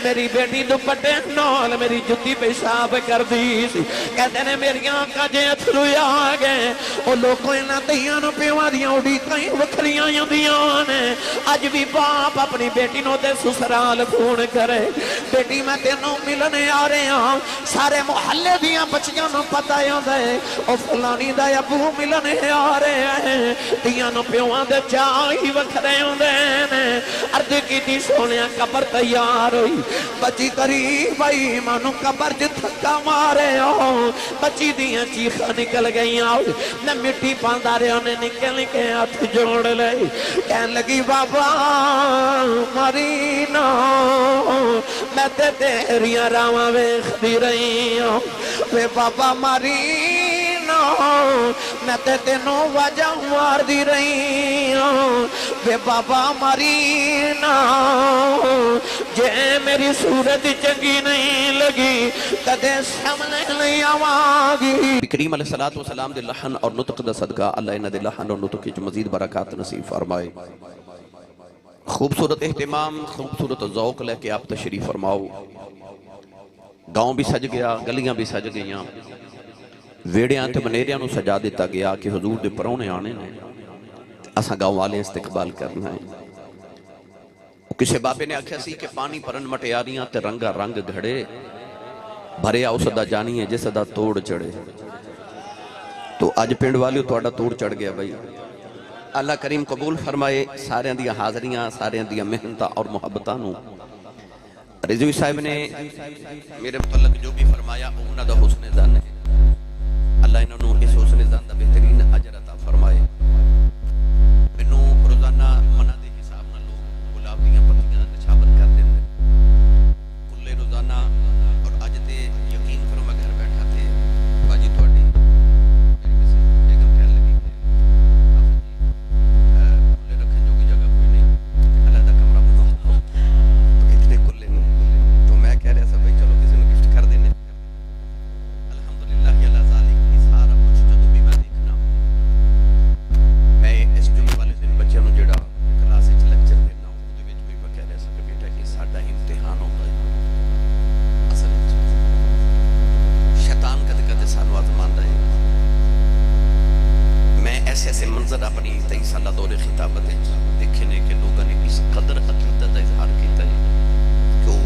میری بیٹی دوپٹے نال میری جتی پیشاب کر دی سی کہتے نے میری آنکھاں جے اتھرو آ گئے او لوگوں انہاں دھیاں نو پیواں دیاں اڈیکاں وکھریاں ہوندیاں نے اج بھی باپ اپنی بیٹی نو تے سسرال فون کرے بیٹی میں تینوں ملنے آ رہے ہاں سارے محلے دیاں بچیاں نو پتہ ہوندا ہے او فلانی دا ابو ملنے آ رہے ہیں دھیاں نو پیواں دے چاہ ہی وکھرے ہوندے نے عرض کیتی سونیا قبر تیار ہوئی بچی قریب آئی مانو قبر جو تھکا مارے ہو بچی دیاں چیخاں نکل گئی میں مٹی پاندہ رہے انہیں نکل کے ہاتھ جوڑ لے کہن لگی بابا مرینا میں تے تیریاں راواں ویکھدی رہی ہوں وے بابا مرینا میں تے تینوں وجہ مار دی رہی ہوں وے بابا مرینا جے میری صورت چنگی نہیں لگی کدے سامنے نہیں آواگی کریم علیہ السلام دے لحن اور نطق دا صدقہ اللہ انہ دے لحن اور نطق کی مزید برکات نصیب فرمائے خوبصورت اہتمام خوبصورت ذوق لے کے آپ تشریف فرماؤ گاؤں بھی سج گیا گلیاں بھی سج گئیاں ویڑیاں تے منیریاں نو سجا دیتا گیا کہ حضور دے پرونے آنے نے اسا گاؤں والے استقبال کرنا ہے کسی بابے نے آکھیا سی کہ پانی پرن مٹیاریاں تے رنگا رنگ گھڑے بھریا اس دا جانی ہے جس دا توڑ چڑھے تو آج پینڈ والیو تو آڈا توڑ چڑھ گیا بھائی اللہ کریم قبول فرمائے سارے اندیاں حاضریاں سارے اندیاں محنتاں اور محبتانوں رضوی صاحب نے میرے متعلق جو بھی فرمایا انہاں دا حسن زن ہے اللہ انہوں اس حسن زن دا بہترین اجر عطا فرمائے منوں روزانہ منہ دے حساب نہ لوگ گلاب دیاں پتیاں نچھاور کر دیں کلے روزانہ اور آج تے یقین کرو میں گھر بیٹھا تھے باجی توڑی میری مسز بیگم کہنے لگی کہ کلے رکھیں جو کی جگہ کوئی نہیں علیحدہ کمرہ بناؤ تو اتنے کلے تو میں کہہ رہا تھا بھائی چلو کسی نے گفٹ کر دینے الحمدللہ اللہ ذالک یہ سارا کچھ جدو بھی میں دیکھنا میں اس جمعے والے دن بچے نو جڑا کلاس وچ لیکچر دینا اودے وچ بھی میں کہہ رہا تھا کہ بیٹا یہ ساڈا امتحان ہوتا ہے اصل شیطان کدے کدے سانو آزماندا ہے میں ایسے ایسے منظر اپنی 23 سالہ دور خطابت دیکھے نے کہ لوگوں نے اس قدر عقیدت کا اظہار کیتا ہے کہ وہ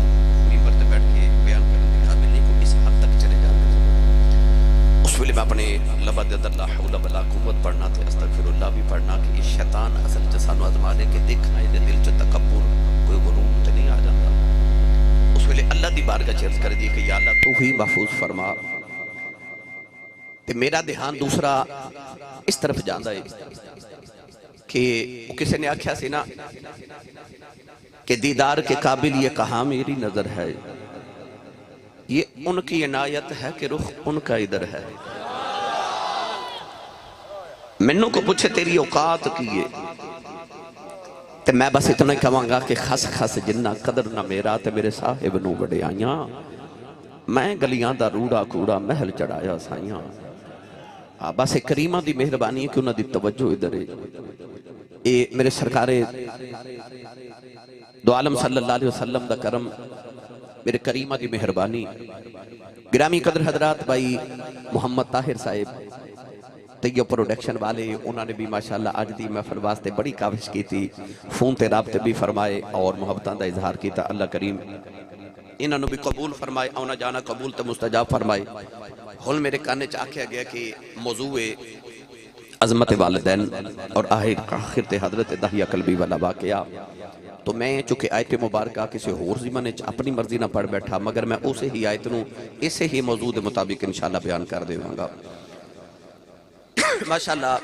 ممبر تے بیٹھ کے بیان کرنے کے قابل نہیں کو اس حد تک چلے جاتے ہیں اس ویلے میں اپنے لبا دے اندر لا حول ولا قوت پڑھنا تھے استغفر اللہ بھی پڑھنا کہ یہ شیطان اصل چ سانو آزما لے کہ دیکھنا ہے دل چ تکبر کوئی غرور تے نہیں آ جاتا اس ویلے اللہ دی بارگاہ چ عرض کر دی کہ یا اللہ تو ہی محفوظ فرما تے میرا دھیان دوسرا اس طرف جاندا ہے کہ کسی نے آکھیا سی نا کہ دیدار کے قابل یہ کہاں میری نظر ہے یہ ان کی عنایت ہے کہ رخ ان کا ادھر ہے منوں کو پوچھے تیری اوقات کیے تے میں بس اتنا کہاں گا کہ خس خس جنہ قدر نہ میرا تے میرے صاحب نو بڑے آئیاں میں گلیاں دا روڑا کوڑا محل چڑھایا سائیاں بس ایک کریمہ دی مہربانی ہے کہ انہاں دی توجہ ادھر ہے اے میرے سرکار دو عالم صلی اللہ علیہ وسلم دا کرم میرے کریمہ دی مہربانی گرامی قدر حضرات بھائی محمد طاہر صاحب تیو پروڈکشن والے انہوں نے بھی ماشاءاللہ آج دی محفل واسطے بڑی کاوش کی تھی فون تے رابطے بھی فرمائے اور محبتان دا اظہار کیتا اللہ کریم انہوں نے بھی قبول فرمائے اونا جانا قبول تے مستجاب فرمائے ہل میرے کانے چاکھیا گیا کہ موضوع عظمت والدین اور آخر تے حضرت دہیہ قلبی والا واقعہ تو میں چونکہ آیت مبارکہ کسی اور زمانے اپنی مرضی نہ پڑھ بیٹھا مگر میں اسے ہی آیت نوں اسے ہی موضوع دے مطابق انشاءاللہ بیان کر دے گا ماشاءاللہ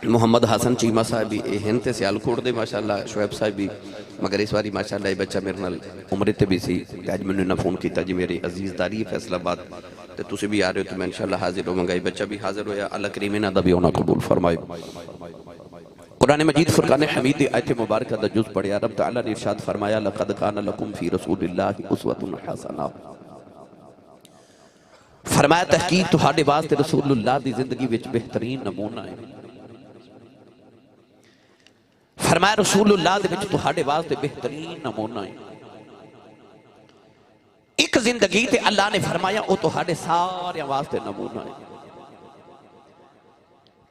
محمد حسن چیمہ صاحب بھی ہنتے سے آلکوڑ دے ماشاءاللہ شعیب صاحب بھی مگر اس باری ماشاءاللہ یہ بچہ میرے نال عمرتے بھی سی آج میں نے فون کیتا جی میری عزیز داری فیصل آباد تے تسی بھی آ رہے ہو تو میں انشاءاللہ حاضر ہوں گا یہ بچہ بھی حاضر ہویا اللہ کریم انہاں دا بھی ہونا قبول فرمائے قرآن مجید فرقان حمید آیت مبارکہ دا جز پڑھیا رب تعالیٰ نے ارشاد فرمایا لَقَدْ كَانَ لَكُمْ فِي رَسُولِ اللَّهِ أُسْوَةٌ حَسَنَةٌ فرمایا تحقیق تہاڈے واسطے رسول اللہ دی زندگی وچ بہترین نمونہ ہے فرمایا رسول اللہ دے وچ تہاڈے واسطے بہترین نمونہ ہے ایک زندگی تے اللہ نے فرمایا وہ تو ہاڑے سارے واسطے نمونہ ہے.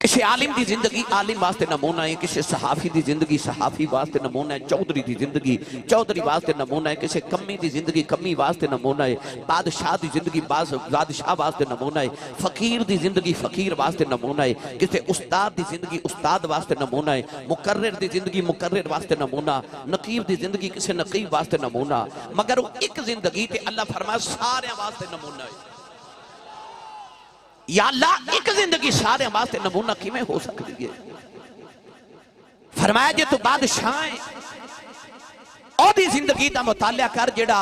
کسی عالم دی زندگی عالم واسطے نمونہ ہے، کسی صحافی دی زندگی صحافی واسطے نمونہ ہے، چودھری دی زندگی چودھری واسطے نمونہ ہے، کسی کمی دی زندگی کمی واسطے نمونہ ہے، بادشاہ دی زندگی بادشاہ واسطے نمونہ ہے، فقیر دی زندگی فقیر واسطے نمونہ ہے، کسی استاد دی زندگی استاد واسطے نمونہ ہے، مقرر دی زندگی مقرر واسطے نمونہ، نقیب دی زندگی کسی نقیب واسطے نمونہ، مگر وہ ایک زندگی تے اللہ فرمایا سارے واسطے نمونہ ہے. یا اللہ ایک زندگی سارے واسطے نمونہ کیویں ہو سکتی ہے؟ فرمایا جے تو بادشاہ ہے او دی زندگی دا مطالعہ کر جڑا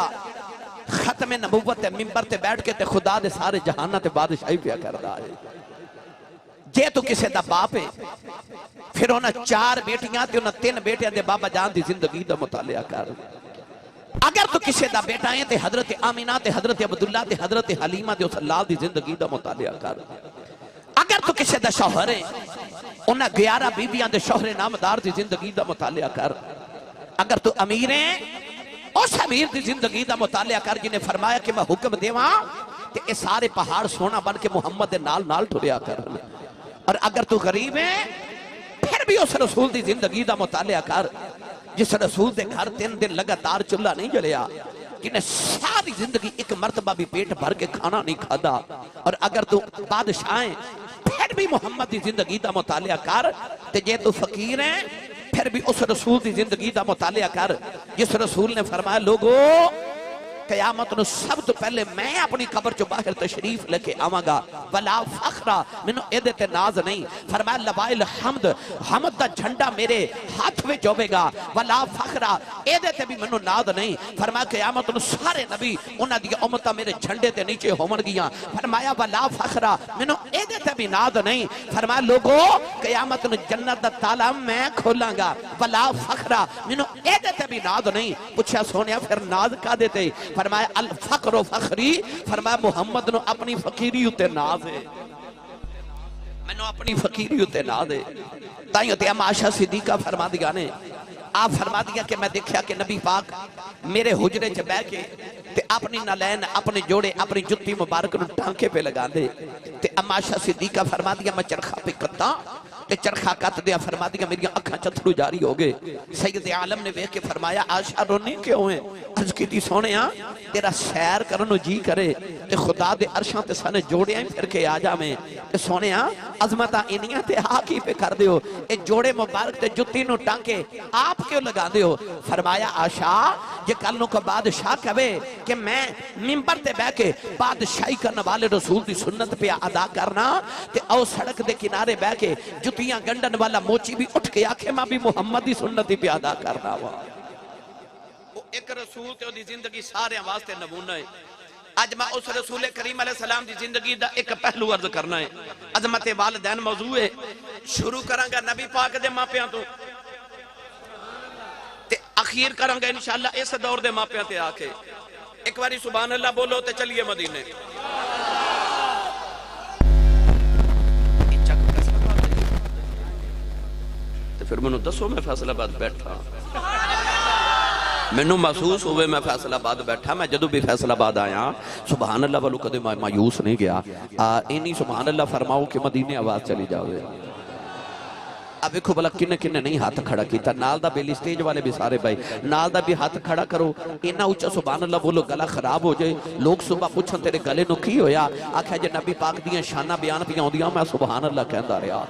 ختم نبوت تے ممبر تے بیٹھ کے تے خدا دے سارے جہانہ تے بادشاہی پیا کردا ہے. جے تو کسے دا باپ ہے پھر انہاں 4 بیٹیاں تے انہاں 3 بیٹیاں دے بابا جان دی زندگی دا مطالعہ کر. اگر تو کسی دا بیٹا ہے تے حضرت آمینہ تے حضرت عبداللہ تے حضرت حلیمہ تے اس اللہ دی زندگی دا مطالعہ کر. اگر تو کسی دا شوہر ہے انہاں 11 بیبیاں دے شوہر نامدار دی زندگی دا مطالعہ کر. اگر تو امیر ہے اس امیر دی زندگی دا مطالعہ کر جنہیں فرمایا کہ میں حکم دیواں تے اے سارے پہاڑ سونا بن کے محمد دے نال نال ٹریا کر. اور اگر تو غریب ہے پھر بھی اس رسول دی زندگی دا مطالعہ کر جس رسول دے گھر 3 دن لگاتار چولہا نہیں جلیا، جنہیں ساری زندگی ایک مرتبہ بھی پیٹ بھر کے کھانا نہیں کھادا. اور اگر تو بادشاہ ہیں پھر بھی محمد دی زندگی دا مطالعہ کر. تے جے تو فقیر ہیں پھر بھی اس رسول دی زندگی دا مطالعہ کر جس رسول نے فرمایا لوگو قیامت نو سب تو پہلے میں اپنی قبر چو باہر تشریف لے کے آواں گا ولا فخرہ منو ایدے تے ناز نہیں. فرمایا لبائل حمد حمد دا جھنڈا میرے ہاتھ میں جوبے گا ولا فخرہ ایدے تے بھی منو ناز نہیں. فرمایا قیامت نو سارے نبی انہاں دی امتہ میرے جھنڈے تے نیچے ہومن گیاں. فرمایا ولا فخرہ منو ایدے تے بھی ناز نہیں. فرمایا لوگو قیامت نو جنت دا تالا میں کھولاں گا ولا فخرہ منو ایدے تے بھی ناز نہیں. پوچھا سونیا پھر ناز کا دیتے؟ فرمایا الفقر و فخری. فرمایا محمد نو اپنی فقیری اتے ناز ہے، میں نو اپنی فقیری اتے ناز ہے. تائیوں تے عائشہ صدیقہ فرما دیا نے آپ فرما دیا کہ میں دیکھیا کہ نبی پاک میرے حجرے چ بہ کے تے اپنی نالین اپنے جوڑے اپنی جتی مبارک نو ٹانکے پہ لگا دے. تے عائشہ صدیقہ فرما دیا میں چرخہ پہ کتا تے چرخہ کت دیا. فرما دیا میری اکھاں چتھرو جاری ہو گئے. سید عالم نے ویکھ کے فرمایا عائشہ رونی کیوں ہے؟ عرض کیتی سونیا تیرا سیر کرنو جی کرے تے خدا دے عرشاں تے سانے جوڑیاں پھر کے آ جاویں. تے سونیا عظمتاں انیاں تے آکی پہ کر دیو اے جوڑے مبارک تے جتی نو ٹانکے آپ کیوں لگا دیو؟ فرمایا عائشہ یہ کل نو کا بادشاہ کہے کہ میں ممبر تے بہ کے بادشاہی کرنے والے رسول دی سنت پہ ادا کرنا تے او سڑک دے کنارے بہ کے جتیاں گنڈن والا موچی بھی اٹھ کے آکھے ماں بھی محمد دی سنتی پہ ادا کرنا ہوا. ایک رسول تے دی زندگی سارے واسطے نمونہ ہے. آج میں اس رسول کریم علیہ السلام دی زندگی دا ایک پہلو عرض کرنا ہے. عظمت والدین موضوع ہے. شروع کروں گا نبی پاک دے ماپیاں تو تے اخیر کروں گا انشاءاللہ اس دور دے ماپیاں تے آکے. ایک باری سبحان اللہ بولو تے چلیے مدینے. پھر میں دسو میں فیصل آباد بیٹھا میں محسوس ہوئے میں فیصل آباد بیٹھا. میں جدو بھی فیصل آباد آیا سبحان اللہ والو کدے مایوس نہیں گیا. اینی سبحان اللہ فرماؤ کہ مدینے آواز چلی جاوے. اب دیکھو بلا کنے کنے نہیں ہاتھ کھڑا کیتا. نال دا بیلی سٹیج والے بھی سارے بھائی نال دا بھی ہاتھ کھڑا کرو. اینا اچھا سبحان اللہ بولو گلا خراب ہو جائے. لوگ صبح پوچھن تیرے گلے نو کی ہویا؟ آکھا جے نبی پاک دیاں شانہ بیان پیاں ہوں دیاں میں سبحان اللہ کہندا رہا.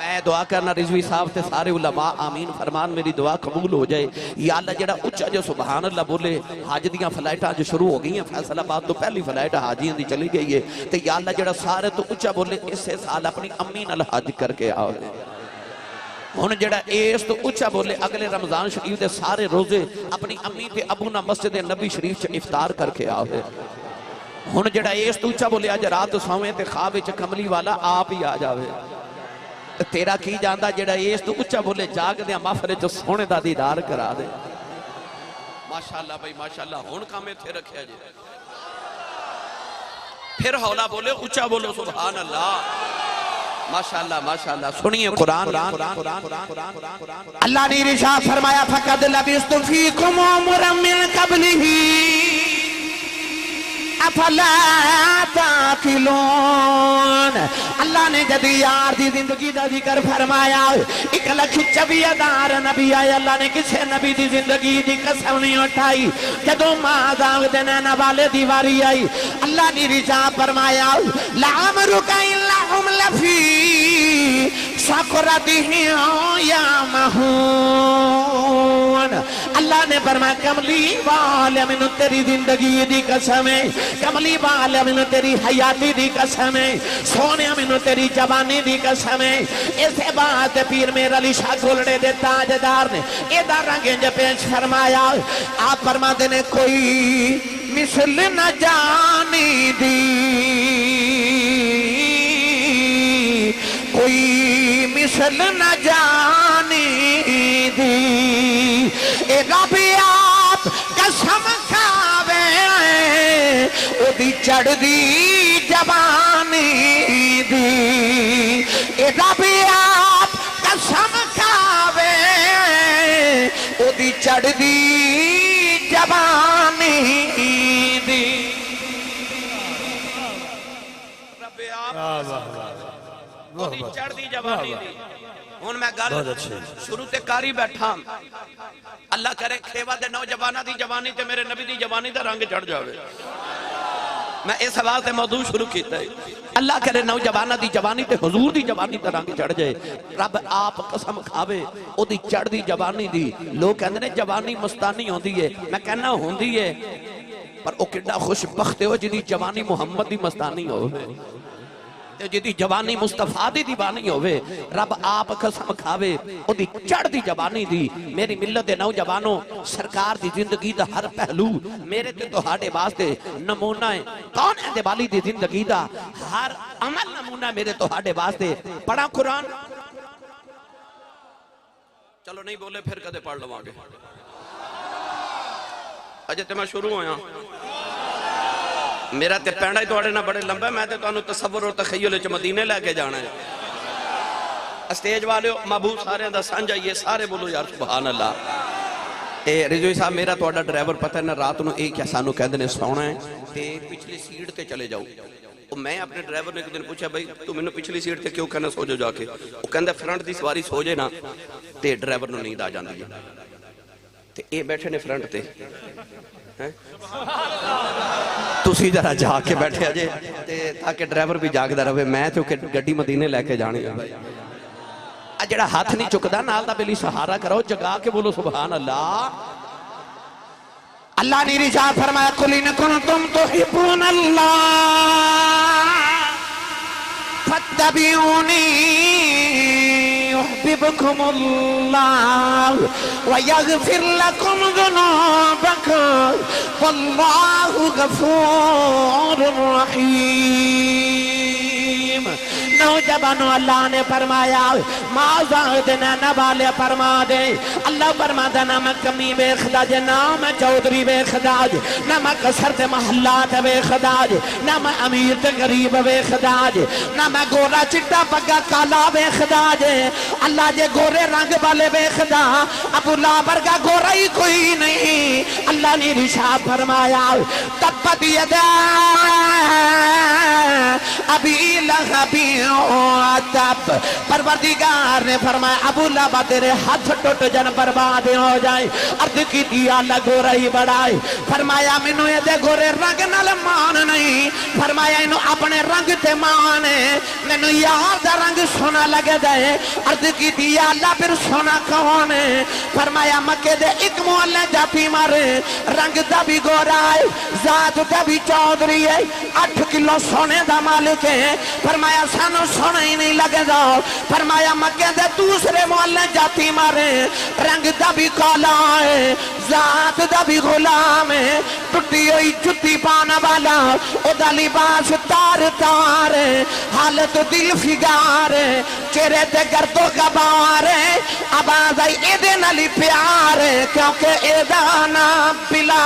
میں دعا کرنا رضوی صاحب تے سارے علماء آمین فرمان میری دعا قبول ہو جائے. یا اللہ جڑا اچھا جو سبحان اللہ بولے حاج دیاں فلائٹاں جو شروع ہو گئی ہیں فیصل آباد تو پہلی فلائٹ حاجیاں دی چلی گئی ہے. تے یا اللہ جڑا سارے تو اچھا بولے اس سال اپنی امی نال حج کر کے آؤ. ہن جڑا اس تو اچھا بولے اگلے رمضان شریف دے سارے روزے اپنی امی تے ابو نا مسجد نبی شریف چ افطار کر کے آؤ. ہن جڑا اس تو اچھا بولے اج رات سویں تے خواب وچ کملی والا آپ ہی آ جاوے. تیرا کی جاندہ جڑا اس تو اچھا بولے جاگ دیا مافرے جو سونے دا دیدار کرا دے. ماشاءاللہ بھائی ماشاءاللہ ہون کامے تھے رکھے جی. پھر حولا بولے اچھا بولو سبحان اللہ. ماشاءاللہ ماشاءاللہ سنیے قرآن. اللہ نے ارشاد فرمایا فَقَدْ لَبِثْتُ فِيكُمْ عُمُرًا مِّن قَبْلِهِ افلا تعقلون اللہ نے جدی یار دی زندگی دا ذکر فرمایا 1,24,000 نبی آئے اللہ نے کسے نبی دی زندگی دی قسم نہیں اٹھائی جدو ماں داغ دینا والے دیواری آئی اللہ نے رضا فرمایا لعمرک انہم لفی سکرتہم یعمہون اللہ نے فرمایا کملی والے من تیری زندگی دی قسم ہے کملی والے من تیری حیاتی دی قسم ہے سونے من تیری جوانی دی قسم ہے اسے بات پیر میرا علی شاہ گولڑے دے تاجدار نے ایدہ رنگیں جو پیش فرمایا آپ فرماتے نے کوئی مثل نہ جانی دی کوئی مثل نہ جانی دی اے رب آپ قسم کھاوے او دی چڑھ دی جوانی دی اے رب آپ قسم کھاوے او دی چڑھ دی جوانی دی رب آپ او دی چڑھ دی جوانی دی ہون میں گل شروع تے کاری بیٹھا اللہ کرے کھیوا دے نوجوانہ دی جوانی تے میرے نبی دی جوانی دا رنگ چڑھ جاوے میں اس حوال سے موضوع شروع کیتا ہے اللہ کرے نوجوانہ دی جوانی تے حضور دی جوانی دا رنگ چڑھ جائے رب آپ قسم کھاوے او دی چڑھ دی جوانی دی لوگ کہندے نے جوانی مستانی ہوندی ہے میں کہنا ہوندی ہے پر او کڈا خوش بخت ہو جدی جوانی محمد دی مستانی ہوئے جدی جوانی مصطفیٰ دی دیوانی ہوئے رب آپ قسم کھاوے او دی چڑھ دی جوانی دی میری ملت دے نوجوانوں سرکار دی زندگی دا ہر پہلو میرے تے تہاڈے واسطے نمونہ ہے کون ہے دے والی دی زندگی دا ہر عمل نمونہ میرے تہاڈے واسطے پڑھا قرآن چلو نہیں بولے پھر کدے پڑھ لو آگے اجے تے میں شروع ہویا میرا تے پینڈا ہی توڑے نہ بڑے لمبا ہے میں تے تو انہوں تصور اور تخیل چ مدینے لے کے جانا ہے اسٹیج والے محبوب سارے دا سانجا یہ سارے بولو یار سبحان اللہ اے رضوی صاحب میرا توڑا ڈرائیور پتہ ہے نا رات نو ایک یا سانو کہہ دینے سونا ہے تے پچھلی سیٹ تے چلے جاؤ میں اپنے ڈرائیور نے ایک دن پوچھا بھائی تو میں نے پچھلی سیٹ تے کیوں کہنا سو جا کے وہ کہندہ فرنٹ دی سواری سو جے نا تے ڈرائیور نو نیند آ جاندی ہے تے اے بیٹھے نے فرنٹ تے تُسی ذرا جا کے بیٹھے آجے تاکہ ڈرائیور بھی جاگ دا رہے میں تو گڈی مدینے لے کے جانی ہے جڑا ہاتھ نہیں چکدا نال دا بلی سہارا کرو جگا کے بولو سبحان اللہ اللہ نے رجاء فرمایا قُلْ إِن كُنتُمْ تُحِبُّونَ اللَّهَ فَاتَّبِعُونِي يُحْبِبْكُمُ اللَّهُ وَيَغْفِرْ لَكُمْ ذُنُوبَكُمْ وَاللَّهُ غَفُورٌ رَحِيمٌ نوجوانوں اللہ نے فرمایا معاذ دینا والے فرما دے اللہ فرما دے نہ میں کمی بے خدا جے نہ میں چودری بے خدا جے نہ میں کسر تے محلات بے خدا جے نہ میں امیر تے غریب بے خدا جے نہ میں گورا چٹا پگا کالا بے خدا جے اللہ جے گورے رنگ والے بے خدا ابو لابر کا گورا ہی کوئی نہیں اللہ نے رشاد فرمایا تبت یدا ابی لہبی تب پروردگار نے فرمایا ابو لہب تیرے ہاتھ ٹوٹ جن برباد ہو جائے عرض کی دیا لگو رہی بڑھائی فرمایا منو یہ دے گورے رنگ نال مان نہیں فرمایا انو اپنے رنگ تے مانے منو یار دا رنگ سونا لگے دے عرض کی دیا اللہ پھر سونا کون ہے فرمایا مکے دے ایک محلے جاتی مارے رنگ دا بھی گورا ہے ذات دا بھی چودری ہے 8 کلو سونے دا مالک ہے فرمایا سانو سونا ہی نہیں لگے دا فرمایا مکے دے دوسرے محلے جاتی مارے رنگ دا بھی کالا ہے ذات دا بھی غلام ہے ٹوٹی ہوئی جتی پانا والا او دا لباس تار تار ہے حالت دل فگار ہے چہرے تے گردو غبار ہے آواز آئی ایدے نالی پیار ہے کیونکہ ایدہ نام پلا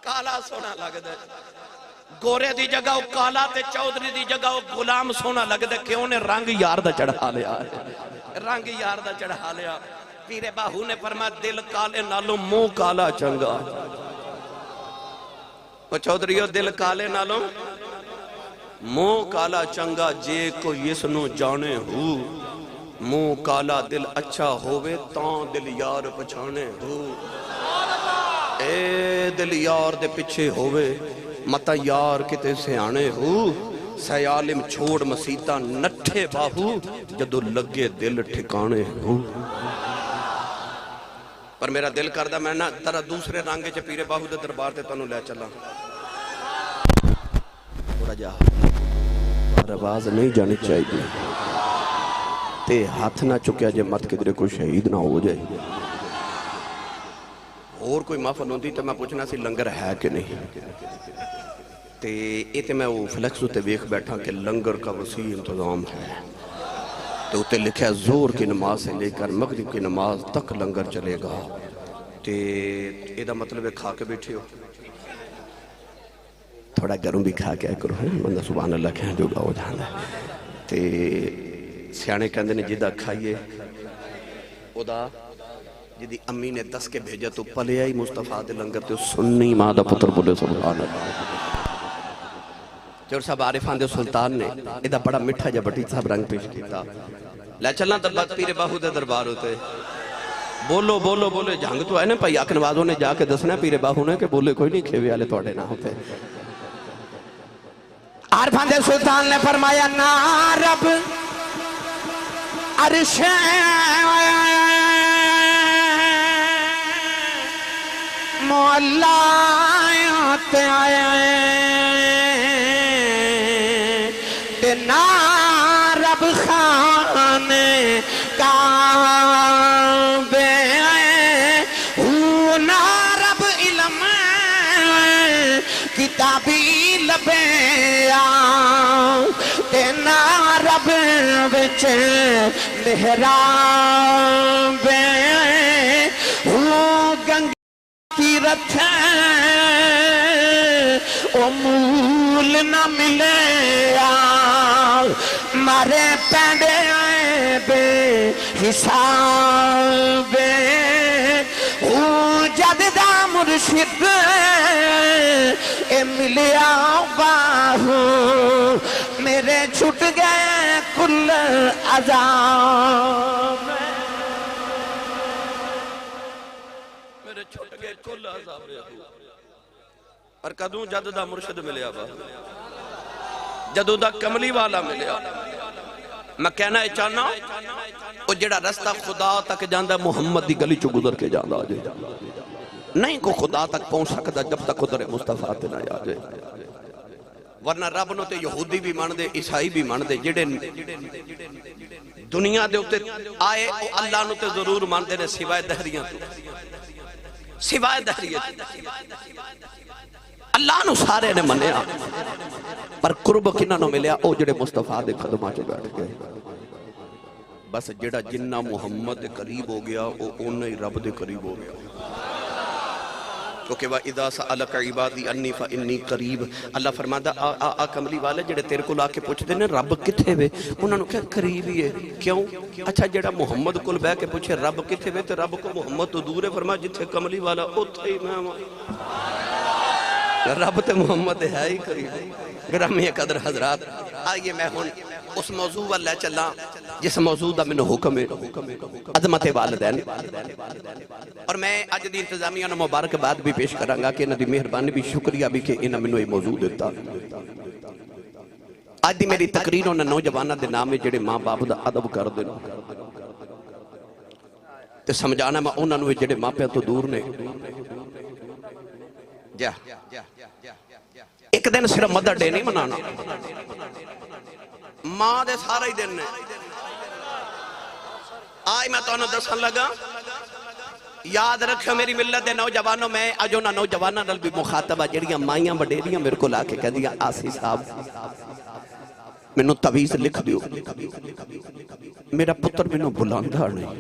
کالا سونا لگ دے گورے دی جگہ او کالا تے چودری دی جگہ او غلام سونا لگ دے کیوں نے رنگ یار دا چڑھا لیا رنگ یار دا چڑھا لیا پیر باہو نے فرمایا دل کالے نالوں منہ کالا چنگا. وہ چودھریو دل کالے نالوں منہ کالا چنگا جے کو اس نو جانے ہو. منہ کالا دل اچھا ہوئے تاں دل یار پچھانے ہو. اے دل یار دے پچھے ہوئے متا یار کتے سے آنے ہو. سیالم چھوڑ مسیطہ نٹھے باہو جدو لگے دل ٹھکانے ہو. پر میرا دل کردہ میں نا ترہ دوسرے رانگے چے پیر باہو دے دربار تے تنو لے چلا. تھوڑا جا پر آواز نہیں جانی چاہیے تے ہاتھ نہ چکیا جے مت کدرے کوئی شہید نہ ہو جائے. اور کوئی محفل ہوندی تے میں پوچھنا سی لنگر ہے کہ نہیں. تے یہ تے میں وہ فلیکسو تے ویکھ بیٹھا کہ لنگر کا وسیع انتظام ہے. تو تے لکھا ہے زور کی نماز سے لے کر مغرب کی نماز تک لنگر چلے گا. تے یہ دا مطلب ہے کھا کے بیٹھے ہو تھوڑا گرم بھی کھا کے کرو بندہ سبحان اللہ کہیں جو گا ہو جانا ہے. تے سیانے کہندے نے جدہ کھائیے ادا جدی امی نے دس کے بھیجا تو پلے آئی مصطفیٰ دے لنگر تے سنی ماں دا پتر بولے سبحان اللہ. جور صاحب عارفان دے سلطان نے ادھا بڑا مٹھا جا بٹی صاحب رنگ پیش کیتا. لے چلنا تب بات پیر باہو دے دربار ہوتے بولو بولو بولے جھنگ تو ہے نا پائی آکھ نوازوں نے جا کے دسنا پیر باہو نے کہ بولے کوئی نہیں کھیوے آلے توڑے نہ ہوتے. عارفان دے سلطان نے فرمایا نا رب عرش مولا آئے تے نا رب خانے کعبے ہو نا رب علم کتابی لبے تے نا رب وچ محراب ہو گنگ کی رتھے او مول نہ ملے مارے پینڈے آئے بے حساب او جددہ مرشد اے ملیا باہو میرے چھٹ گئے کل عذاب میرے چھٹ گئے کل عذاب اور کدوں جد دا مرشد ملیا با جدوں دا کملی والا ملیا. میں کہنا ہے چاہنا وہ جڑا رستہ خدا تک جاندہ محمد دی گلی چو گزر کے جاندہ آجے نہیں کو خدا تک پہنچ سکتا جب تک خدر مصطفیٰ تے نہ آجے. ورنہ رب نو تے یہودی بھی مان دے عیسائی بھی مان دے جڑے دنیا دے ہوتے آئے اللہ نو تے ضرور مان دے نے سوائے دہریاں سوائے دہریاں اللہ نو سارے نے منیا پر قرب کنہ نو ملیا او جڑے مصطفیٰ دے قدمہ چے بیٹھ گئے. بس جڑا جنہ محمد دے قریب ہو گیا او انہی رب دے قریب ہو گیا. کیونکہ وَإِذَا سَأَلَكَ عِبَادِي أَنِّي فَإِنِّي قَرِيبٌ. اللہ فرماتا آ کملی والے جڑے تیرے کو لا کے پوچھ دینے رب کتھے وے انہوں نے کہا قریب ہی ہے. کیوں؟ اچھا جڑا محمد کو بہ کے پوچھے رب کتھے وے تو رب کو محمد تو دور ہے. فرما جتھے کملی والا اتھے ہی میں رب تے محمد ہے ہی قریب. گرامی قدر حضرات آئیے میں ہوں اس موضوع واللہ چلا جس موضوع دا میں نے حکم ہے عظمت والدین. اور میں آج دی انتظامیہ نے مبارک بعد بھی پیش کرانگا کہ انہاں دی مہربانی بھی شکریہ بھی کہ انہاں میں نے موضوع دیتا. آج دی میری تقریر انہاں نوجوانہ دے نام میں جڑے ماں باپ دا ادب کر دینا تے سمجھانا میں انہاں نے جڑے ماں پہ تو دور نے جا ایک دن صرف مدر ڈے نہیں منانا ماں دے سارا ہی دن نے. آج میں تو انہوں دسن لگا یاد رکھو میری ملت دے نوجوانوں میں اجونا نوجوانہ نل بھی مخاطبہ جڑیاں مائیاں بڑیریاں میرے کو لا کے کہہ دیا آسی صاحب میں نو تویز لکھ دیو میرا پتر میں نو بلاندہ نہیں.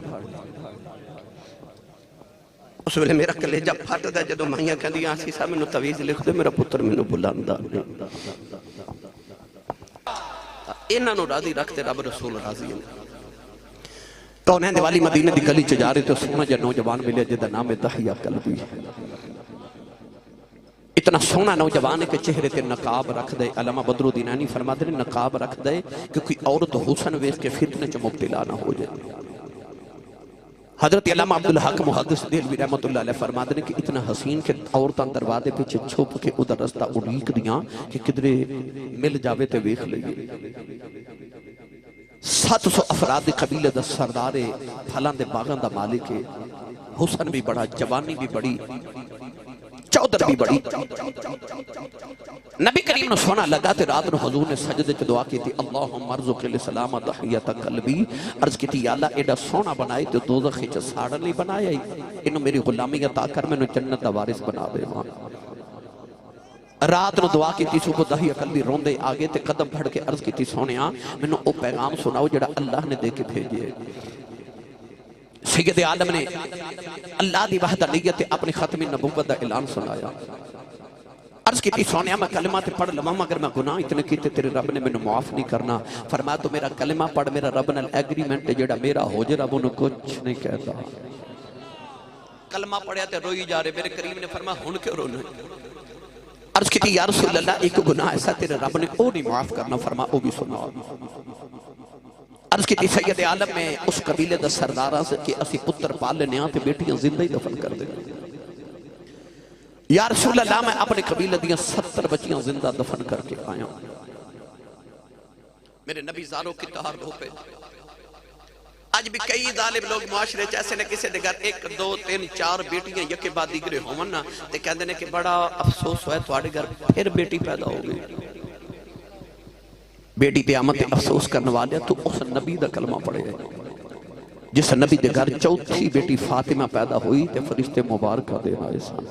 اس ویلے میرا کلیجہ پھاٹ دا جدو مائیاں کہہ دیا آسی صاحب میں نو تویز لکھ دیو میرا پتر میں نو بلاندہ نہیں. انہاں نو راضی رکھتے رب رسول راضی ہیں. تو انہیں دیوالی مدینہ دی گلی چ جا رہے تو سونا جا نوجوان ملے جدا نام ہے دہیہ قلبی. اتنا سونا نوجوان ہے کہ چہرے تے نقاب رکھ دے. علامہ بدر الدین عینی فرماتے ہیں نقاب رکھ دے کہ کوئی عورت حسن ویکھ کے فتنے چ مبتلا نہ ہو جائے. حضرت علامہ عبدالحق محدث دہلوی رحمۃ اللہ علیہ فرماتے ہیں کہ اتنا حسین کہ عورتاں دروازے پیچھے چھپ کے ادھر رستہ اڑیک دیاں کہ کدھرے مل جاوے تے ویکھ لئیے. 700 افراد قبیلے دا سردار پھلاں دے باغاں دا مالک ہے. حسن بھی بڑا، جوانی بھی بڑی، چودر بھی بڑی. نبی کریم نے سونا لگا تے رات نو حضور نے سجدے چ دعا کی تھی اللہم ارزق لسلام تحیت قلبی. عرض کی تھی یا اللہ ایڈا سونا بنائے تے دوزخ چ ساڑن نہیں بنایا ہی، انہوں میری غلامی عطا کر میں جنت دا وارث بنا دے. رات نو دعا کی تھی صبح دہیہ قلبی روندے آگے تے قدم پھڑ کے عرض کی تھی سونیا میں نے او پیغام سناؤ جڑا اللہ نے دے کے بھیجے. سید عالم نے اللہ دی وحدانیت اپنی ختم نبوت دا اعلان سنایا. عرض کی تھی سونیا میں کلمہ تے پڑھ لواں مگر میں گناہ اتنے کیتے تیرے رب نے میں معاف نہیں کرنا. فرمایا تو میرا کلمہ پڑھ، میرا رب نال ایگریمنٹ جڑا میرا ہو جے رب انہوں کچھ نہیں کہتا. کلمہ پڑھیا تے روئی جا رہے. میرے کریم نے فرمایا ہن کیوں رونا؟ عرض کی تھی یا رسول اللہ ایک گناہ ایسا تیرے رب نے او نہیں معاف کرنا. فرمایا او بھی سنا. عرض کی تھی سید عالم میں اس قبیلے دا سردارہ سے کہ اسی پتر پال لینے آتے بیٹیاں زندہ ہی دفن کر دیں. یا رسول اللہ میں اپنے قبیلے دیاں 70 بچیاں زندہ دفن کر کے آیا. میرے نبی زاروں کی تہار دھو پہ آج بھی کئی ظالم لوگ معاشرے چیسے نے کسے دے گھر 1 2 3 4 بیٹیاں یکے بعد دیگرے ہومن نا تے کہندے نے کہ بڑا افسوس ہوئے تو آڑے گھر پھر بیٹی پیدا ہو گئی. بیٹی قیامت افسوس کرنے والے تو اس نبی دا کلمہ پڑھے جس نبی دے گھر چوتھی بیٹی فاطمہ پیدا ہوئی تے فرشتے مبارکہ دے آئے سان.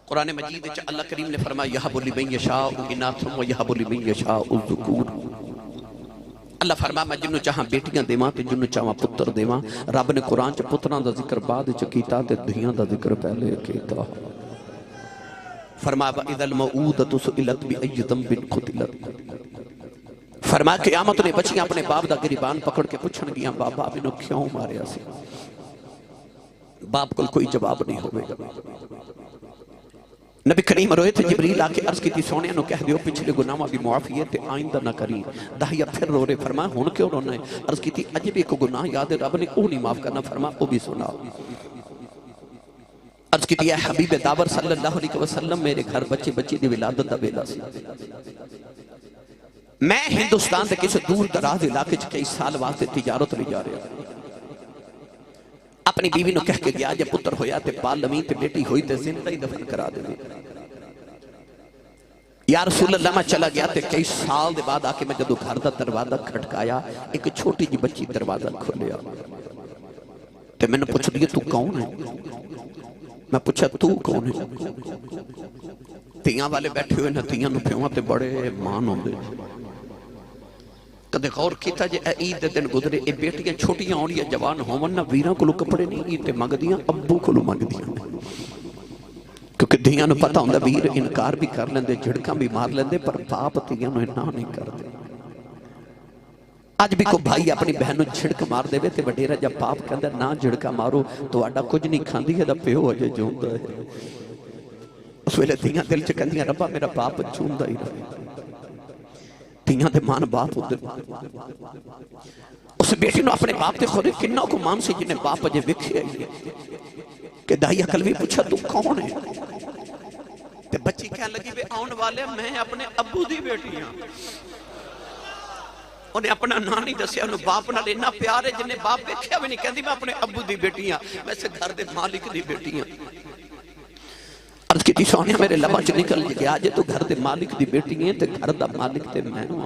قرآن مجید اللہ کریم نے فرمایا یہب لمن یشاء اناثا ویہب لمن یشاء الذکور. اللہ فرمایا میں جنوں چاہاں بیٹیاں دیواں تے جنوں چاہاں پتر دیواں. رب نے قرآن چ پتراں دا ذکر بعد چ کیتا تے دھیاں دا ذکر پہلے کیتا. فرمایا اذا الموءودۃ سئلت بأی ذنب قتلت. فرمایا قیامت نے بچیاں اپنے باپ دا گریبان پکڑ کے پوچھن گیاں بابا مینوں کیوں ماریا سی؟ باپ کو کوئی جواب نہیں ہوئے گا. نبی کریم روئے تھے جبریل آکے عرض کی تھی سونے نو کہہ دیو پچھلے گناہوں بھی معافی ہے تے آئندہ نہ کری. دہیہ پھر رو رہے. فرمایا ہون کیوں رونا ہے؟ عرض کی تھی عجب ایک گناہ یاد رب نے او نہیں معاف کرنا. فرمایا او بھی سنا. عرض کی تھی اے حبیب داور صلی اللہ علیہ وسلم میرے گھر بچی دی ولادت دا بیلا سی. میں ہندوستان دے کسی دور دراز علاقے چ کئی سال واسطے تجارت لے جا رہا. اپنی بیوی نو کہہ کے گیا جب پتر ہویا تے پال لمین تے بیٹی ہوئی تے زندہ ہی دفن کرا دے. یا رسول اللہ میں چلا گیا تے کئی سال دے بعد آکے میں جدو گھر دا دروازہ کھٹکایا ایک چھوٹی جی بچی دروازہ کھولیا تے میں نے پوچھ دیا تو کون ہے؟ میں پوچھا تو کون ہے؟ تیاں والے بیٹھے ہوئے نا تیاں نو پیواں تے بڑے مان ہوں دے. کدے غور کیتا جے عید دے دن گزرے اے بیٹیاں چھوٹیاں ہونیاں جوان ہوون نہ ویراں کولو کپڑے نہیں عید تے منگ دیاں ابو کولو منگ دیاں. کیونکہ دھیاں نو پتہ ہوندا ویر انکار بھی کر لیندے جھڑکاں بھی مار لیندے پر باپ دھیاں نو انہاں نہیں کردے. اج بھی کو بھائی اپنی بہن نو جھڑک مار دے تے وڈیرا جب باپ کہندا نہ جھڑکا مارو تہاڈا کچھ نہیں کھاندی ہے دا پیو اجے جوندا ہے. اس ویلے دھیاں دل چ کہندیاں ربا میرا باپ جوندا ہی رہے. تیاں دے مان باپ ہوتے اس بیٹی نو اپنے باپ تے خودے کنہ کو مان سے جنہیں باپ اجے وکھے آئی کہ دہیہ قلبی پوچھا تو کون ہے؟ تے بچی کہنے لگی بے آن والے میں اپنے ابو دی بیٹی ہاں. انہیں اپنا نانی دسیا انہوں باپ نہ لینا پیارے جنہیں باپ وکھے بھی نہیں کہندی میں اپنے ابو دی بیٹی ہاں میں سے گھر دے مالک دی بیٹی ہاں. عرض کی تھی سونیا میرے لبا چ نکل گیا آجے تو گھر دے مالک دی بیٹی ہیں تے گھر دا مالک تے میں ہوں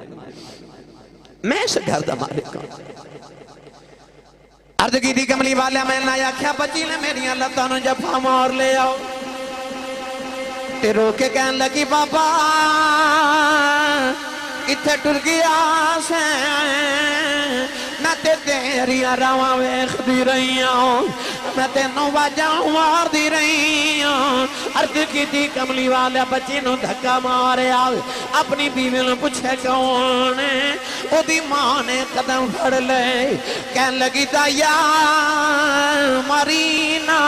میں سے گھر دا مالک ہوں. عرض کی تھی کملی والے میں نہ آکھیا بچی نے میری اللہ نو جفا مار لے آؤ تے رو کے کہن لگی بابا کتھے ٹر گیا سے میں تے تیریاں راواں ویکھ دی رہی ہوں میں تینوں واجاں مار دی رہی ہوں عرض کی تھی کملی والا بچی نو دھکا مارے آؤ اپنی بیوی نے پوچھے کون ہے او دی ماں نے قدم پھڑ لے کہن لگی دایا مرینا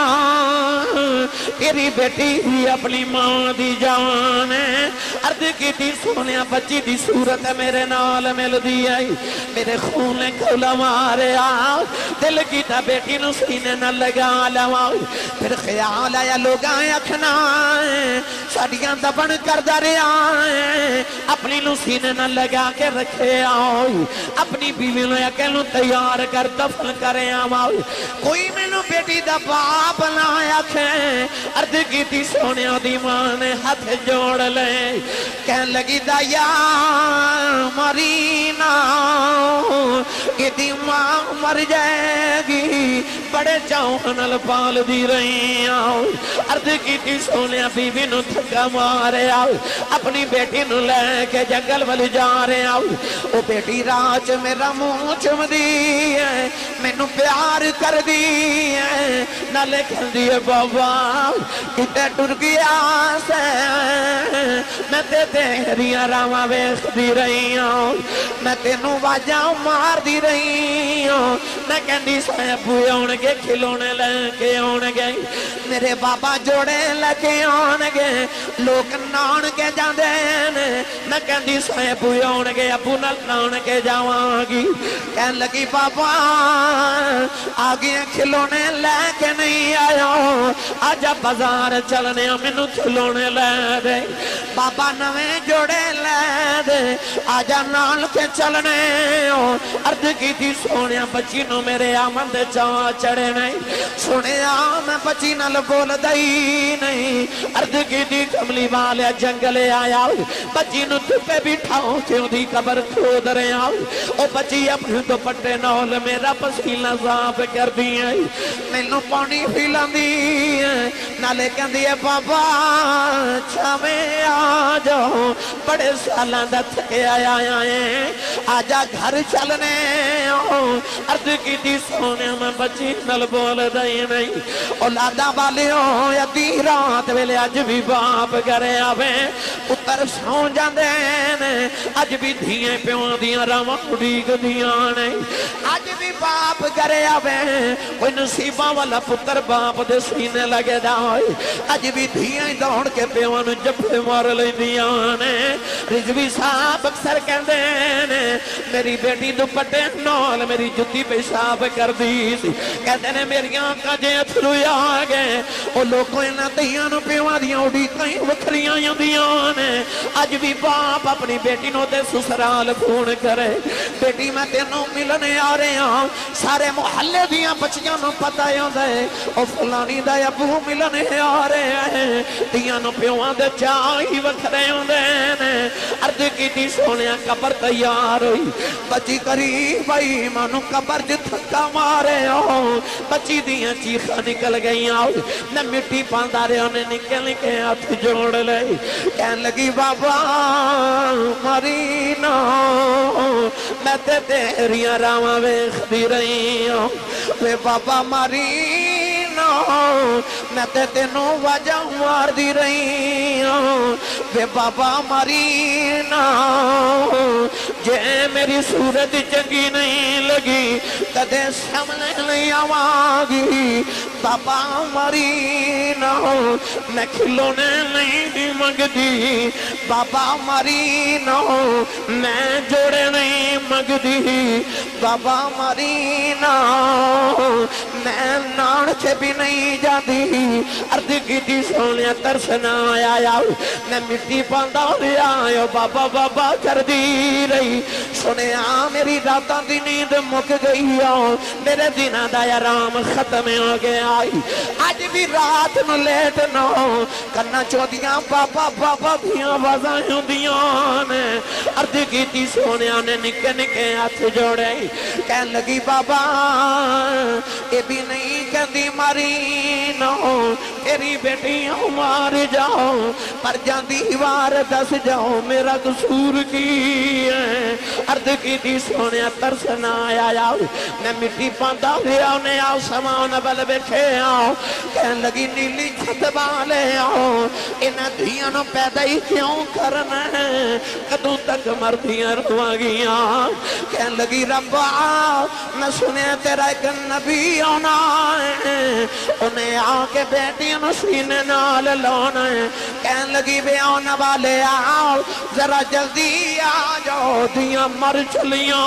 تیری بیٹی ہی اپنی ماں دی جان ہے عرض کی تھی سونیا بچی دی صورت میرے نال مل دی آئی میرے خون نے کھولا مارے آؤ دل کی تا بیٹی نو سینے نہ لگا لواؤ پھر خیال آیا لوگ آئے اکھنا ساڑیاں دبن کر دارے آئے اپنی نو سینے نہ لگا کے رکھے آؤ اپنی بیوی نو اکیلو تیار کر دفن کرے آؤ کوئی میں نو بیٹی دا باپ لایا کھے عرض کی تھی سونیا دی ماں نے ہاتھ جوڑ لے کہن لگی دایا مرینا یہ دی ماں مر جائے گی بڑے چاہنل پال دی رہی آؤ عرض کی تھی سونیا بیوی نو تھکا مارے آؤ اپنی بیٹی نو لے کے جنگل والی جا رہے آؤ او بیٹی راج میرا منہ چم دی ہے میں نو پیار کر دی ہے نہ لکھن دیئے بابا کتے ٹر گیا سے میں تے تیریاں راما ویخ دی رہی ہوں میں تینوں واجاں مار دی رہی ہوں میں کہندی صاحب ہونے کھلونے لے کے ہونے گے میرے بابا جوڑے لے کے ہونے گے لوگ نان کے جاندے میں کہندی صاحب ہونے گے ابو نان کے جاواں گی کہن لگی بابا آگے کھلونے لے کے نہیں آیا آجا بازار چلنے منو کھلونے لے دے بابا نویں جوڑے لے دے آجا نال کے چلنے عرض کی تھی سونیا بچی نو میرے آمد چاہ چڑے نہیں سنیا میں بچی نال بول دائی نہیں عرض کی تھی کملی والے جنگلے آیا بچی نو تپے بٹھاؤ کیوں دی قبر کھود رہے آؤ او بچی اپنے دوپٹے نال میرا پسینہ صاف کر دی ہے میں نو پانی پھیلان دی ہے نالے کہن دی ہے بابا چھویں آ جاؤ بڑے سالان دا تھکے آیا آئے آجا گھر چلنے عرض کی تھی سونے میں بچی نل بول دائی نہیں اولادا والے ہوں یا دی رات ویلے آج بھی باپ کرے آوے اتر سو جاندے آج بھی دھیئے پیوں دیاں راما اڑیگ دیاں نہیں آج بھی باپ کرے آوے کوئی نصیبہ والا پتر باپ دے سینے لگے دائی آج بھی دھیئے دوڑ کے پیوں جبے مار لیں دیاں رضوی صاحب اکثر کہندے میری بیٹی دوپٹے نال میری جتی پیشاب کر دی سی کہتے نے میری آنکھا جے اتھرو آگے او لوگوں انہاں تیاں نو پیواں دیاں اڑی کہیں وکھریاں دیاں نے آج بھی باپ اپنی بیٹی نو دے سسرال خون کرے بیٹی میں تینوں ملنے آ رہے ہاں سارے محلے دیاں بچیاں نو پتہ ہوں دے او فلانی دا ابو ملنے آ رہے ہیں دیاں نو پیواں دے چاہی وکھرے ہوں دے عرض کی تھی سونیا قبر تیار ہوئی بچی قریب آئی مانو قبر جتھکا مارے ہوں بچی دیاں چیخہ نکل گئی آؤ نہ مٹی پاندارے ہونے نکل کے ہاتھ جوڑ لے کہن لگی بابا مرینا میں تے تیریاں راما ویخ دی رہی ہوں وے بابا مرینا میں تے تینوں واجاں مار دی رہی ہوں وے بابا مرینا جے میری صورت چنگی نہیں لگی کدے سامنے نہیں آواگی بابا مرینا میں کھلونے نہیں دی مگدی بابا مرینا میں جوڑے نہیں مگدی بابا مرینا میں نان سے بھی نہیں جاتی عرض کی تھی سونیا ترسنا آیا میں مٹی پاندہ لیا آیا بابا بابا کر دی رہی سنیا میری راتاں دی نیند مک گئی میرے دنہ دا آرام ختم ہو گیا آج بھی رات نو لیٹ نو کرنا چودیاں بابا بابا دیاں وازائیں دیاں نے عرض کی تھی سونیا نے نکے نکے ہاتھ جوڑے کہن لگی بابا یہ بھی نہیں کہن جاندی ماری نہ تیری بیٹیاں مار جاؤ پر جاندی وار دس جاؤ میرا قصور کی ہے عرض کی تھی سونے ترس نہ آیا میں مٹی پاندا لیا انہیں آؤ سمان بل بیٹھے آؤ کہن لگی نیلی چھت والے آؤ انہیں دھیاں نو پیدا ہی کیوں کرنا ہے کدوں تک مردیاں روا گیاں کہن لگی رب آؤ میں سنے تیرا ایک نبی آنا ہے انہیں آ کے بیٹیاں نو سینے نال لانا ہے کہن لگی بے آنا والے آؤ ذرا جلدی آ جاؤ دھیاں مر چلیاں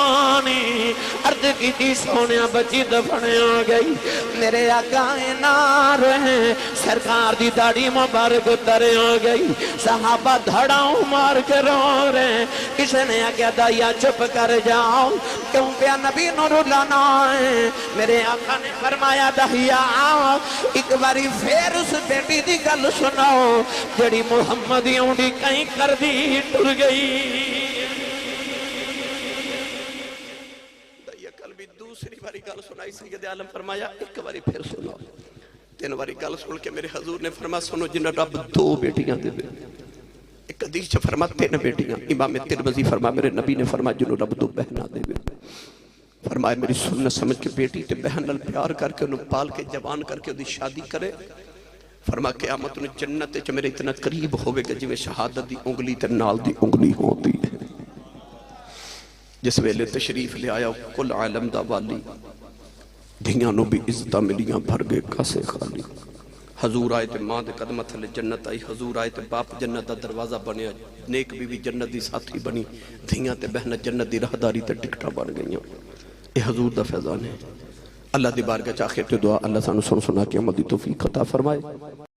عرض کی تھی سونے بچی دفنے آ گئی میرے آقا نار ہیں سرکار دی داڑھی مبارک اترے آ گئی صحابہ دھڑاؤں مار کے رو رہے کسی نے آگیا دایا چپ کر جاؤ کیوں پیا نبی نور لانا ہے میرے آقا نے فرمایا دہیا ایک باری پھر اس بیٹی دی گل سناؤ جڑی محمدیوں دی کہیں کر دی ٹر گئی دوسری باری گل سنائی سید عالم فرمایا ایک باری پھر سنو تین باری گل سن کے میرے حضور نے فرمایا سنو جنہ رب دو بیٹیاں دے دے ایک حدیث سے فرما تین بیٹیاں امام ترمذی فرما میرے نبی نے فرما جنہ رب دو بہناں دے دے فرمایا میری سنت سمجھ کے بیٹی تے بہن نال پیار کر کے انہوں پال کے جوان کر کے دی شادی کرے فرما قیامت انہیں جنت چ میرے اتنا قریب ہوئے گا جویں شہادت دی انگلی تے نال دی انگلی ہوتی ہے جس ویلے تشریف لے آیا کل عالم دا والی دھیاں نو بھی عزتہ ملیاں بھر گئے کاسے خالی حضور آئے تے ماں دے قدمت لے جنت آئی حضور آئے تے باپ جنت دا دروازہ بنیا نیک بھی جنت دی ساتھی بنی دھیاں تے بہن جنت دی راہداری تے ٹکٹا بن گئیاں اے حضور دا فیضان ہے اللہ دی بارگاہ چ آخر تے دعا اللہ سانو سن سنا کے عمل دی توفیق عطا فرمائے